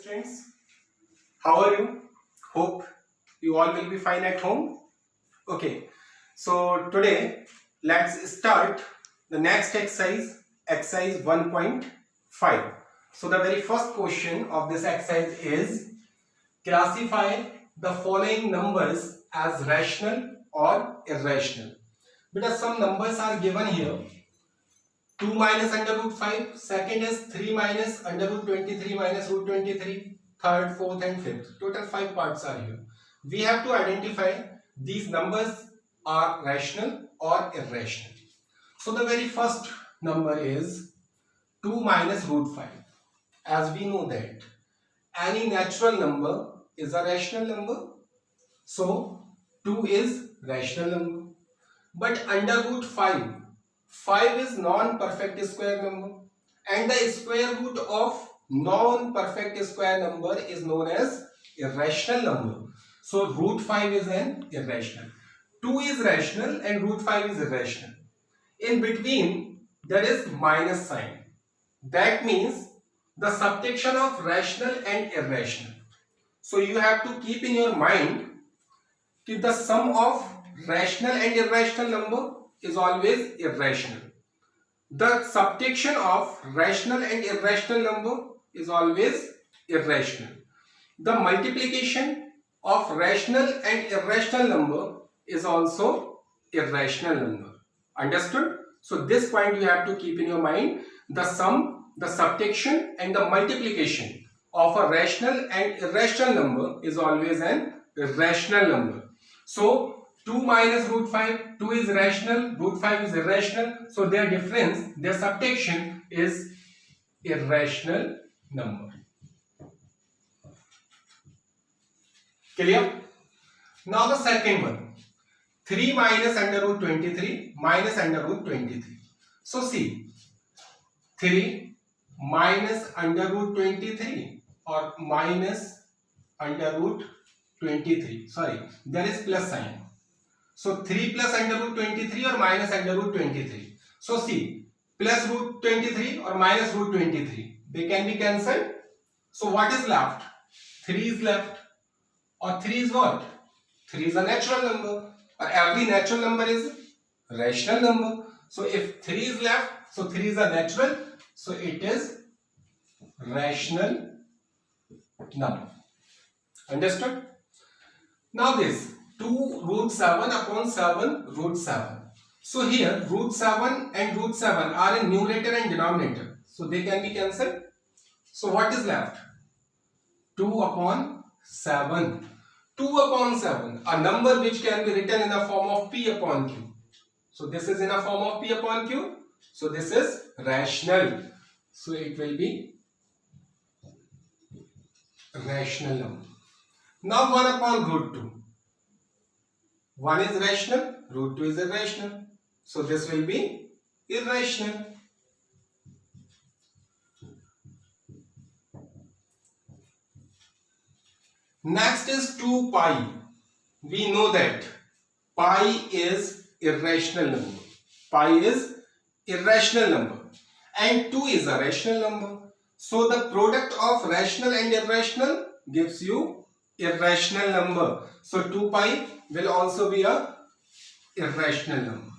students. How are you? Hope you all will be fine at home. Okay, so today let's start the next exercise 1.5. So the very first question of this exercise is classify the following numbers as rational or irrational. Because some numbers are given here. 2 minus under root 5, second is 3 minus under root 23 minus root 23, third, fourth and fifth. Total 5 parts are here. We have to identify these numbers are rational or irrational. So the very first number is 2 minus root 5. As we know that any natural number is a rational number. So 2 is rational number. But under root 5 is non-perfect square number, and the square root of non-perfect square number is known as irrational number. So root 5 is an irrational. 2 is rational and root 5 is irrational. In between there is minus sign. That means the subtraction of rational and irrational. So you have to keep in your mind that the sum of rational and irrational number is always irrational. The subtraction of rational and irrational number is always irrational. The multiplication of rational and irrational number is also irrational number. Understood? So this point you have to keep in your mind. The sum, the subtraction and the multiplication of a rational and irrational number is always an irrational number. So 2 minus root 5, 2 is rational, root 5 is irrational. So their difference, their subtraction is irrational number. Clear? Now the second one, 3 minus under root 23 minus under root 23. So see, 3 minus under root 23 or minus under root 23. Sorry, there is plus sign. So 3 plus under root 23 or minus under root 23. So see, plus root 23 or minus root 23. They can be cancelled. So what is left? 3 is left. Or 3 is what? 3 is a natural number. Or every natural number is rational number. So if 3 is left, so 3 is a natural. So it is rational number. Understood? Now this 2 root 7 upon 7 root 7. So here root 7 and root 7 are in numerator and denominator. So they can be cancelled. So what is left? 2 upon 7. 2 upon 7, a number which can be written in the form of P upon Q. So this is in a form of P upon Q. So this is rational. So it will be rational number. Now 1 upon root 2. 1 is rational, root 2 is irrational. So this will be irrational. Next is 2 pi. We know that pi is irrational number. Pi is irrational number. And 2 is a rational number. So the product of rational and irrational gives you irrational number. So 2 pi will also be a irrational number.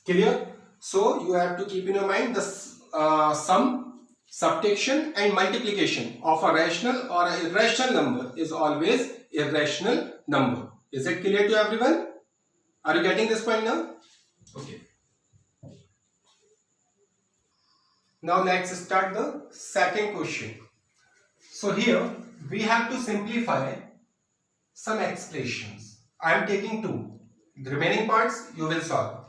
Clear? So you have to keep in your mind the sum, subtraction and multiplication of a rational or an irrational number is always irrational number. Is it clear to everyone? Are you getting this point now? Okay. Now let's start the second question. So here we have to simplify some expressions. I am taking 2. The remaining parts you will solve.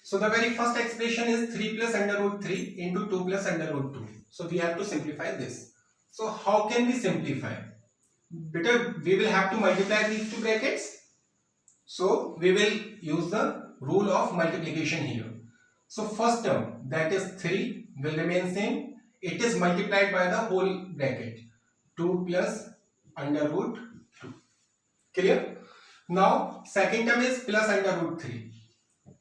So the very first expression is 3 plus under root 3 into 2 plus under root 2. So we have to simplify this. So how can we simplify? Because we will have to multiply these two brackets. So we will use the rule of multiplication here. So first term, that is 3, will remain same. It is multiplied by the whole bracket. 2 plus under root 2. Clear? Now second term is plus under root 3.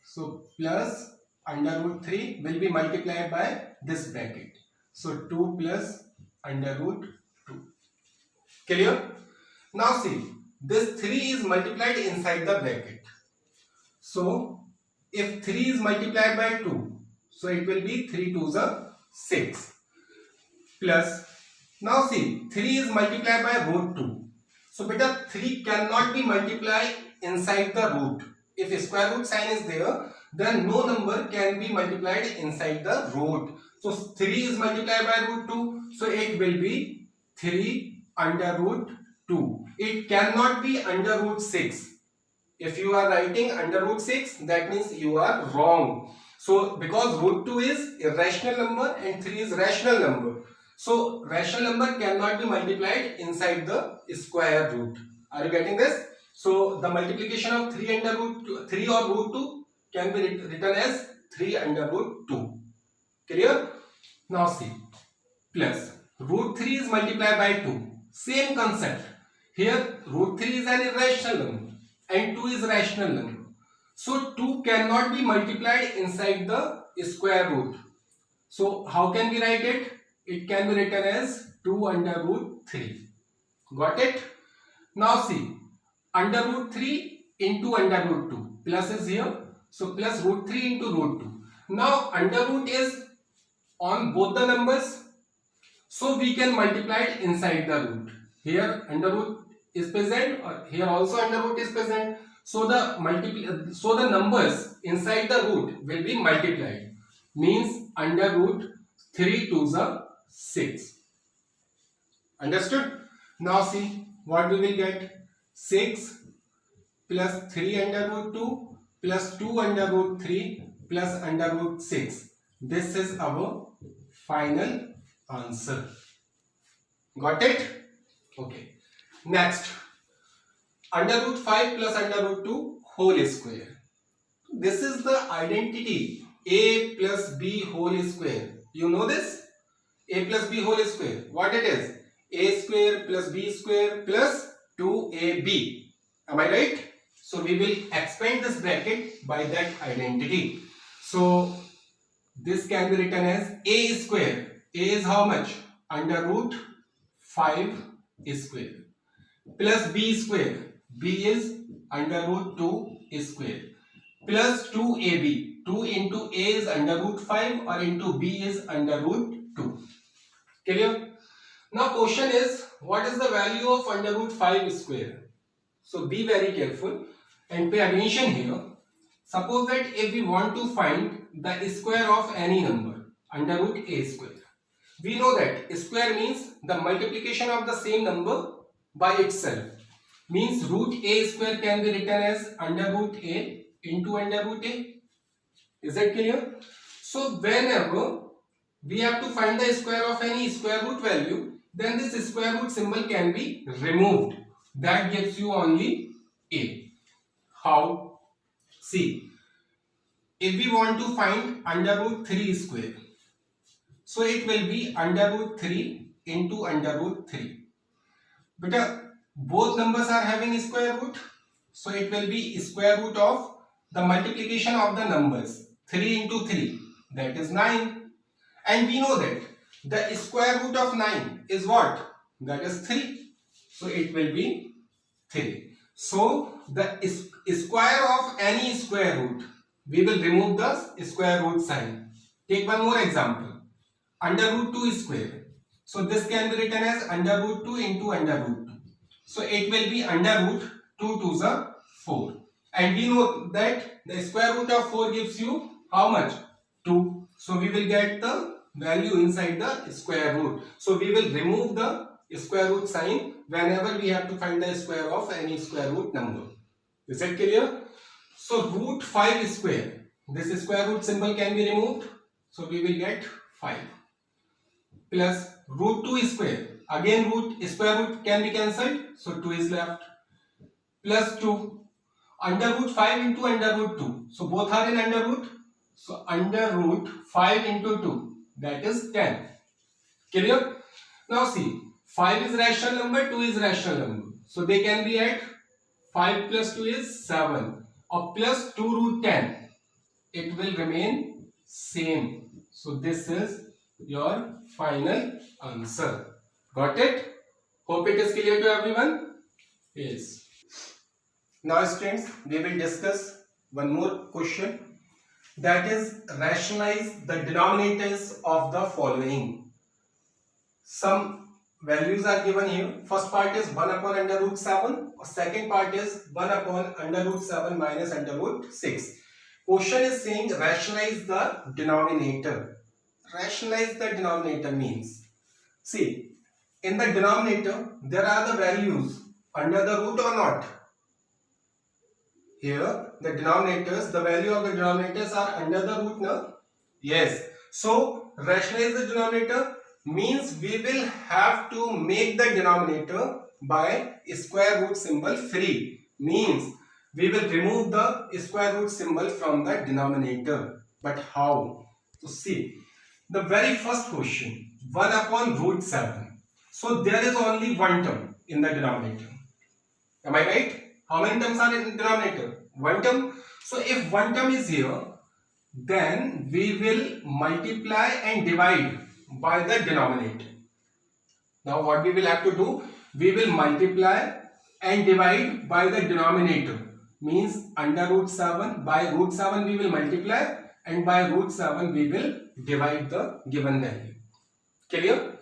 So plus under root 3 will be multiplied by this bracket. So 2 plus under root 2. Clear? Now see, this 3 is multiplied inside the bracket. So if 3 is multiplied by 2, so it will be 3 2s are 6. Plus, now see, 3 is multiplied by root 2. So beta 3 cannot be multiplied inside the root. If a square root sign is there, then no number can be multiplied inside the root. So 3 is multiplied by root 2. So it will be 3 under root 2. It cannot be under root 6. If you are writing under root 6, that means you are wrong. So because root 2 is a rational number and 3 is rational number. So rational number cannot be multiplied inside the square root. Are you getting this? So the multiplication of 3 under root 2, 3 or root 2 can be written as 3 under root 2. Clear? Now see, plus root 3 is multiplied by 2. Same concept. Here root 3 is an irrational number and 2 is rational number. So 2 cannot be multiplied inside the square root. So how can we write it? It can be written as 2 under root 3. Got it? Now see, under root 3 into under root 2. Plus is here. So plus root 3 into root 2. Now under root is on both the numbers. So we can multiply it inside the root. Here under root is present, or here also under root is present. So the numbers inside the root will be multiplied. Means under root 3 2s are 6. Understood? Now see what we will get. 6 plus 3 under root 2 plus 2 under root 3 plus under root 6. This is our final answer. Got it? Okay. Next, under root 5 plus under root 2 whole square. This is the identity a plus b whole square. You know this? A plus b whole square. What it is? A square plus b square plus 2ab. Am I right? So we will expand this bracket by that identity. So this can be written as a square. A is how much? Under root 5 square. Plus b square. B is under root 2 square. Plus 2ab. 2 into a is under root 5 or into b is under root 2. Clear? Now question is, what is the value of under root 5 square? So be very careful and pay attention here. Suppose that if we want to find the square of any number under root a square, we know that square means the multiplication of the same number by itself. Means root a square can be written as under root a into under root a. Is that clear? So whenever we have to find the square of any square root value, then this square root symbol can be removed. That gives you only a. How? See, if we want to find under root 3 square, so it will be under root 3 into under root 3. But both numbers are having square root, so it will be square root of the multiplication of the numbers. 3 into 3, that is 9. And we know that the square root of 9 is what? That is 3. So it will be 3. So the square of any square root, we will remove the square root sign. Take one more example. Under root 2 square. So this can be written as under root 2 into under root 2. So it will be under root 2 2s are 4. And we know that the square root of 4 gives you how much? 2. So we will get the value inside the square root. So we will remove the square root sign whenever we have to find the square of any square root number. Is that clear? So root 5 square. This square root symbol can be removed. So we will get 5. Plus root 2 square. Again square root can be cancelled. So 2 is left. Plus 2. Under root 5 into under root 2. So both are in under root. So under root 5 into 2. That is 10. Clear? Now see. 5 is rational number. 2 is rational number. So they can be at 5 plus 2 is 7. Or plus 2 root 10. It will remain same. So this is your final answer. Got it? Hope it is clear to everyone. Yes. Now students, we will discuss one more question, that is rationalize the denominators of the following. Some values are given here. First part is 1 upon under root 7. Second part is 1 upon under root 7 minus under root 6. Question is saying rationalize the denominator. Rationalize the denominator means, see, in the denominator there are the values under the root or not. Here the denominators, the value of the denominators are under the root, no? Yes. So rationalize the denominator means we will have to make the denominator by square root symbol free. Means we will remove the square root symbol from the denominator. But how? So see, the very first question, 1 upon root 7. So there is only one term in the denominator. Am I right? How many terms are in the denominator? One term. So if one term is here, then we will multiply and divide by the denominator. Now what we will have to do? We will multiply and divide by the denominator. Means under root 7, by root 7 we will multiply and by root 7 we will divide the given value. Clear?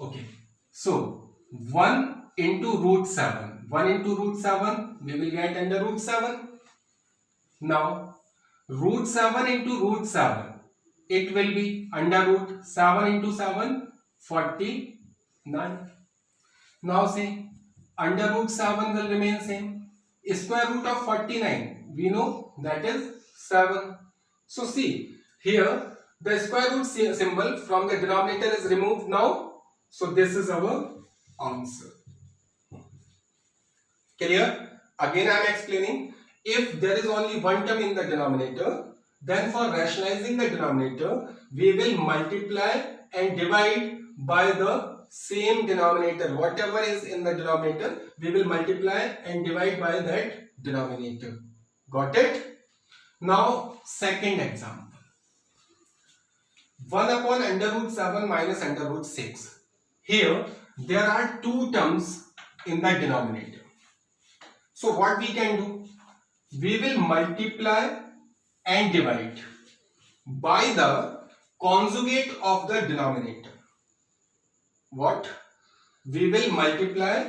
Okay. So 1 into root 7. 1 into root 7 we will get under root 7. Now root 7 into root 7, it will be under root 7 into 7, 49. Now see, under root 7 will remain same. Square root of 49, we know that is 7. So see, here the square root symbol from the denominator is removed now. So this is our answer. Clear? Again I am explaining. If there is only one term in the denominator, then for rationalizing the denominator, we will multiply and divide by the same denominator. Whatever is in the denominator, we will multiply and divide by that denominator. Got it? Now, second example. 1 upon under root 7 minus under root 6. Here, there are two terms in the denominator. So, what we can do? We will multiply and divide by the conjugate of the denominator. What? We will multiply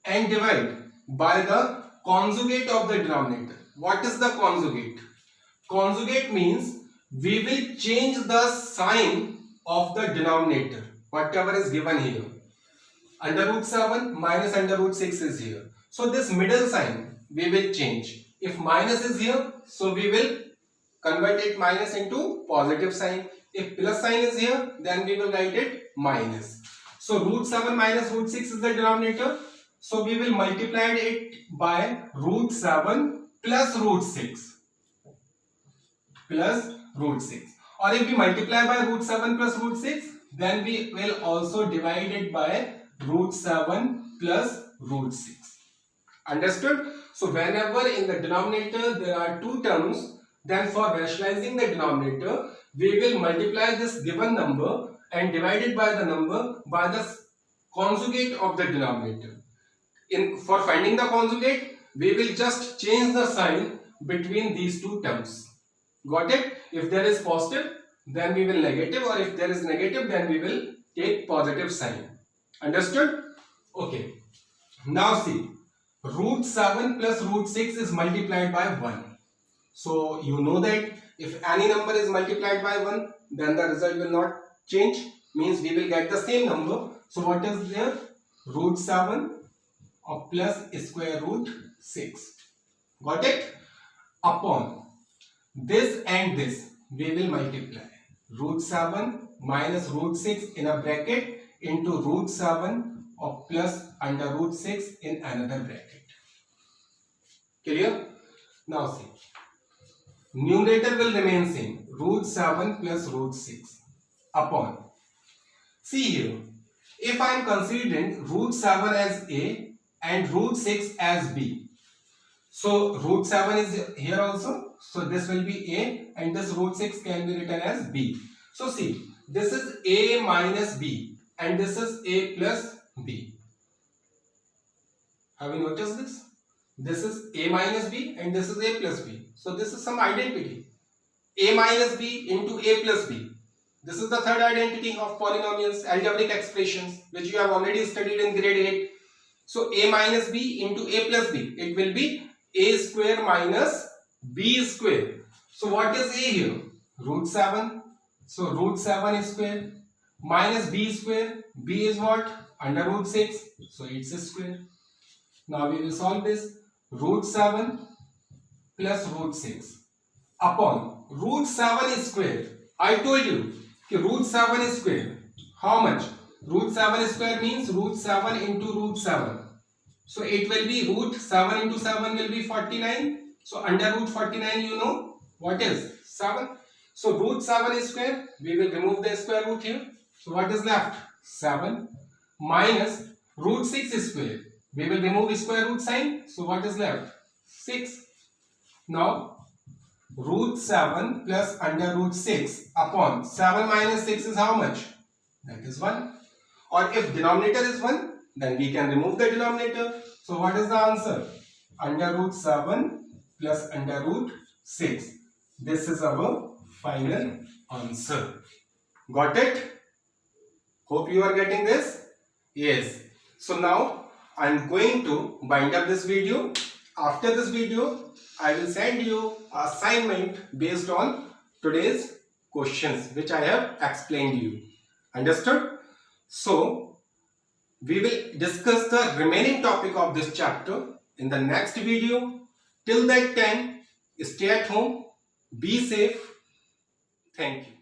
and divide by the conjugate of the denominator. What is the conjugate? Conjugate means we will change the sign of the denominator, whatever is given here. Under root 7 minus under root 6 is here. So this middle sign we will change. If minus is here, so we will convert it minus into positive sign. If plus sign is here, then we will write it minus. So root 7 minus root 6 is the denominator. So we will multiply it by root 7 plus root 6. Plus root 6. Or if we multiply by root 7 plus root 6, then we will also divide it by root 7 plus root 6. Understood? So whenever in the denominator there are two terms, then for rationalizing the denominator, we will multiply this given number and divide it by the number by the conjugate of the denominator. For finding the conjugate, we will just change the sign between these two terms. Got it? If there is positive, then we will negative, or if there is negative, then we will take positive sign. Understood? Okay. Now see, root 7 plus root 6 is multiplied by 1. So you know that if any number is multiplied by 1, then the result will not change. Means we will get the same number. So what is there? Root 7 or plus square root 6. Got it? Upon this and this, we will multiply. Root 7 minus root 6 in a bracket into root 7 or plus under root 6 in another bracket. Clear? Now see. Numerator will remain same. Root 7 plus root 6 upon. See here. If I am considering root 7 as A and root 6 as B. So root 7 is here also. So this will be A and this root 6 can be written as B. So see, this is A minus B and this is A plus B. Have you noticed this? This is A minus B and this is A plus B. So this is some identity. A minus B into A plus B. This is the third identity of polynomials, algebraic expressions, which you have already studied in grade 8. So A minus B into A plus B. It will be A square minus B square. So what is A here? Root 7. So root 7 square minus B square. B is what? Under root 6. So it's a square. Now we will solve this. Root 7 plus root 6 upon root 7 square. I told you root 7 square. How much? Root 7 square means root 7 into root 7. So it will be root 7 into 7 will be 49. So under root 49 you know what is 7. So root 7 square, we will remove the square root here. So what is left? 7 minus root 6 square. We will remove square root sign. So what is left? 6. Now root 7 plus under root 6 upon 7 minus 6 is how much? That is 1. Or if denominator is 1, then we can remove the denominator. So what is the answer? Under root 7 plus under root 6. This is our final answer. Got it? Hope you are getting this. Yes. So now I am going to bind up this video. After this video, I will send you an assignment based on today's questions which I have explained you. Understood? So we will discuss the remaining topic of this chapter in the next video. Till that time, stay at home, be safe. Thank you.